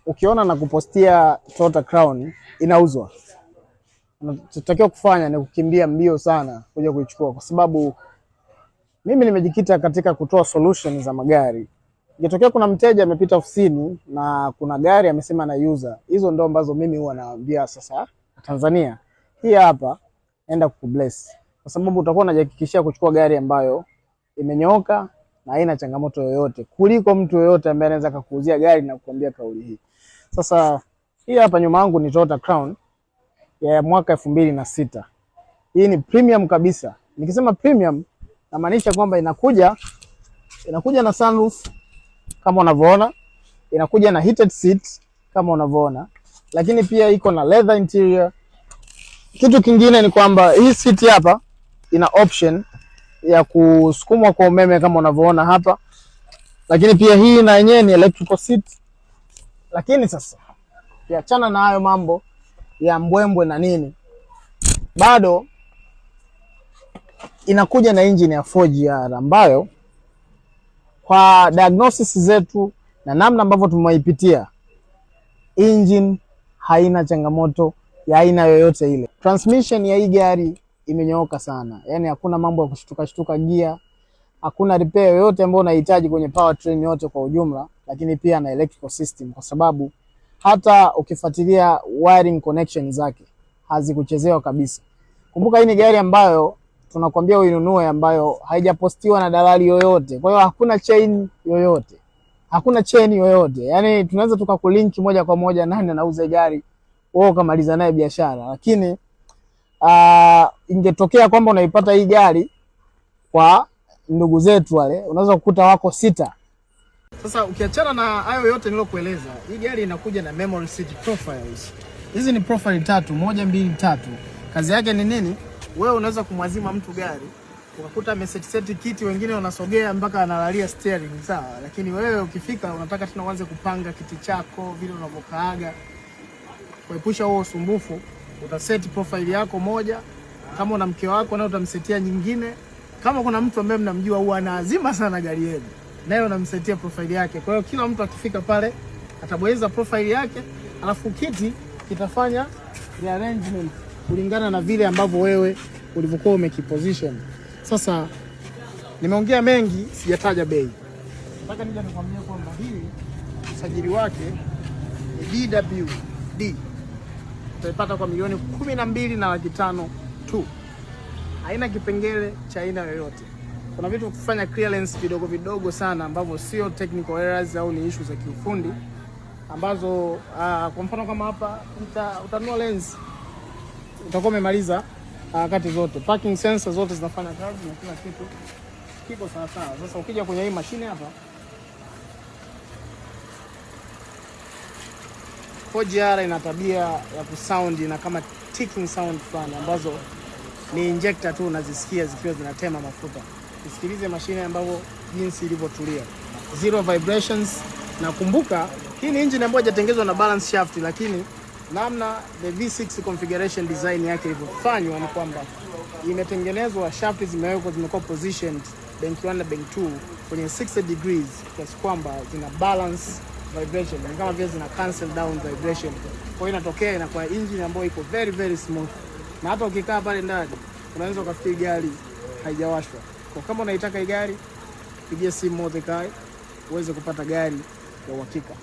ukiona na kupostia Toyota Crown inauzwa, unachotakiwa kufanya ni kukimbia mbio sana kuja kuichukua, kwa sababu mimi nimejikita katika kutoa solution za magari. Ikitokea kuna mteja amepita ofisini na kuna gari amesema anaiuza, hizo ndo ambazo mimi huwa naambia sasa Tanzania, hii hapa enda kubless, kwa sababu utakuwa unajihakikishia kuchukua gari ambayo imenyooka na haina changamoto yoyote, kuliko mtu yoyote ambaye anaweza kukuuzia gari na kukwambia kauli hii. Sasa hii hapa nyuma yangu ni Toyota Crown ya mwaka 2006. Hii ni premium kabisa. Nikisema premium namaanisha kwamba inakuja na sunroof kama unavyoona, inakuja na heated seats kama unavyoona, lakini pia iko na leather interior. Kitu kingine ni kwamba hii seat hapa ina option ya kusukumwa kwa umeme kama unavyoona hapa, lakini pia hii na yenyewe ni electrical seat. Lakini sasa kiachana na hayo mambo ya mbwembwe na nini, bado inakuja na engine ya 4GR ambayo kwa diagnosis zetu na namna ambavyo tumeipitia, engine haina changamoto ya aina yoyote ile. Transmission ya hii gari imenyooka sana, yani hakuna mambo ya kushtuka gear, hakuna repair yoyote ambayo unahitaji kwenye powertrain yote kwa ujumla, lakini pia na electrical system, kwa sababu hata ukifuatilia wiring connection zake hazikuchezewa kabisa. Kumbuka hii ni gari ambayo tunakwambia uinunue, ambayo haijapostiwa na dalali yoyote. Kwa hiyo hakuna chain yoyote. Yani tunaweza tukakulink moja kwa moja nani anauza gari, wewe ukamaliza naye biashara. Lakini ingetokea kwamba unaipata hii gari kwa ndugu zetu wale, unaweza kukuta wako 6. Sasa ukiachana na hayo yote nilokueleza, hii gari inakuja na memory seat profiles. Hizi ni profile 3, 1, 2, 3. Kazi yake ni nini? Wewe unaweza kumwazima mtu gari, ukakuta set kiti, wengine wanasogea mpaka analalia steering, sawa? Lakini wewe ukifika unataka tena uanze kupanga kiti chako vile unavyokaaga. Kuepusha huo usumbufu, utaset profile yako moja. Kama una mke wako na utamsetia nyingine. Kama kuna mtu ambaye mnamjua huwa anaazima sana gari yenu, naye unamsetia profile yake. Kwa hiyo kila mtu akifika pale atabonyeza profile yake, alafu kiti kitafanya rearrangement kulingana na vile ambavyo wewe ulivyokuwa umekiposition. Sasa nimeongea mengi, sijataja bei. Nataka nije nikwambie kwamba hii usajili wake ni DWD. Utaipata kwa milioni 12.5 tu. Haina kipengele cha aina yoyote. Kuna vitu kufanya clearance vidogo vidogo sana ambavyo sio technical errors au ni issue za kiufundi, ambazo kwa mfano kama hapa utanunua lens, utakuwa umemaliza kati zote. Parking sensor zote zinafanya kazi na kila kitu kiko sawa sawa. Sasa ukija kwenye hii mashine hapa, 4GR ina tabia ya kusound na kama ticking sound fulani, ambazo ni injector tu unazisikia zikiwa zinatema mafuta. Usikilize mashine ambayo jinsi ilivyotulia, zero vibrations. Na kumbuka hii ni engine ambayo hajatengenezwa na balance shaft, lakini namna the V6 configuration design yake ilivyofanywa ni kwamba imetengenezwa, shaft zimekuwa positioned bank 1 na bank 2 kwenye 60 degrees, kiasi kwamba zina balance vibration, na kama vile zina cancel down vibration. Kwa hiyo inatokea inakuwa engine ambayo iko very very smooth, na hata ukikaa pale ndani unaweza ukafikiri gari haijawashwa. Kwa kama unaitaka hii gari, pigia simu Mothekai uweze kupata gari ya uhakika.